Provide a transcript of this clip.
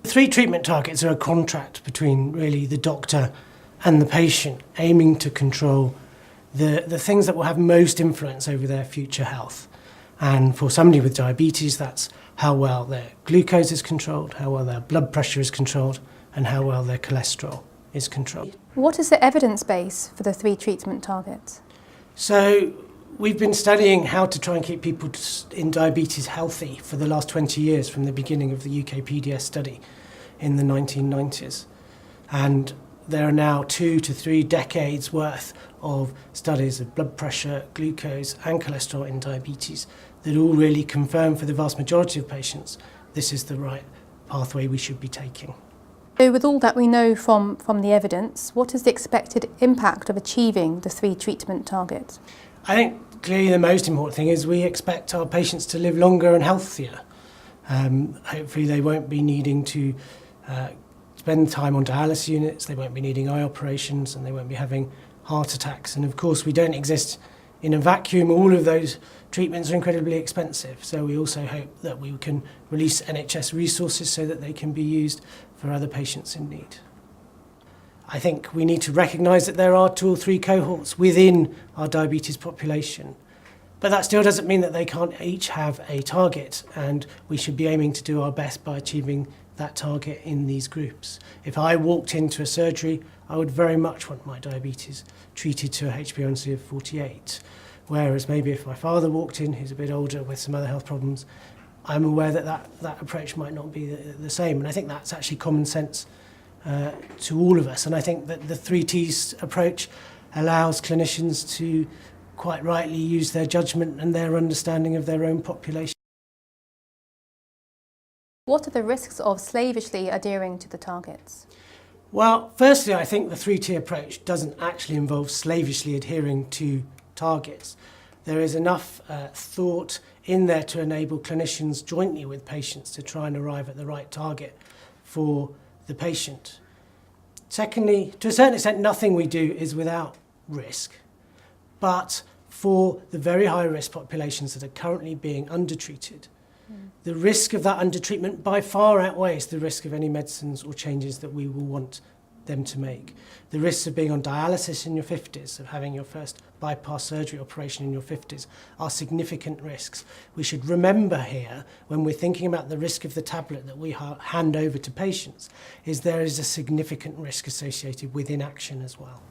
Three treatment targets are a contract between really the doctor and the patient, aiming to control the things that will have most influence over their future health. And for somebody with diabetes, that's how well their glucose is controlled, how well their blood pressure is controlled, and how well their cholesterol is controlled. What is the evidence base for the three treatment targets? So we've been studying how to try and keep people in diabetes healthy for the last 20 years, from the beginning of the UK PDS study in the 1990s. And there are now 2 to 3 decades worth of studies of blood pressure, glucose and cholesterol in diabetes that all really confirm for the vast majority of patients this is the right pathway we should be taking. So with all that we know from the evidence, what is the expected impact of achieving the three treatment targets? I think clearly the most important thing is we expect our patients to live longer and healthier. Hopefully they won't be needing to spend time on dialysis units, they won't be needing eye operations, and they won't be having heart attacks. And of course we don't exist in a vacuum. All of those treatments are incredibly expensive, so we also hope that we can release NHS resources so that they can be used for other patients in need. I think we need to recognise that there are 2 or 3 cohorts within our diabetes population, but that still doesn't mean that they can't each have a target, and we should be aiming to do our best by achieving that target in these groups. If I walked into a surgery, I would very much want my diabetes treated to a HbA1c of 48. Whereas maybe if my father walked in, who's a bit older with some other health problems, I'm aware that approach might not be the same. And I think that's actually common sense to all of us. And I think that the 3Ts approach allows clinicians to quite rightly use their judgment and their understanding of their own population. What are the risks of slavishly adhering to the targets? Well, firstly, I think the 3T approach doesn't actually involve slavishly adhering to targets. There is enough thought in there to enable clinicians jointly with patients to try and arrive at the right target for the patient. Secondly, to a certain extent, nothing we do is without risk. But for the very high-risk populations that are currently being undertreated, the risk of that undertreatment by far outweighs the risk of any medicines or changes that we will want them to make. The risks of being on dialysis in your 50s, of having your first bypass surgery operation in your 50s, are significant risks. We should remember here, when we're thinking about the risk of the tablet that we hand over to patients, is there is a significant risk associated with inaction as well.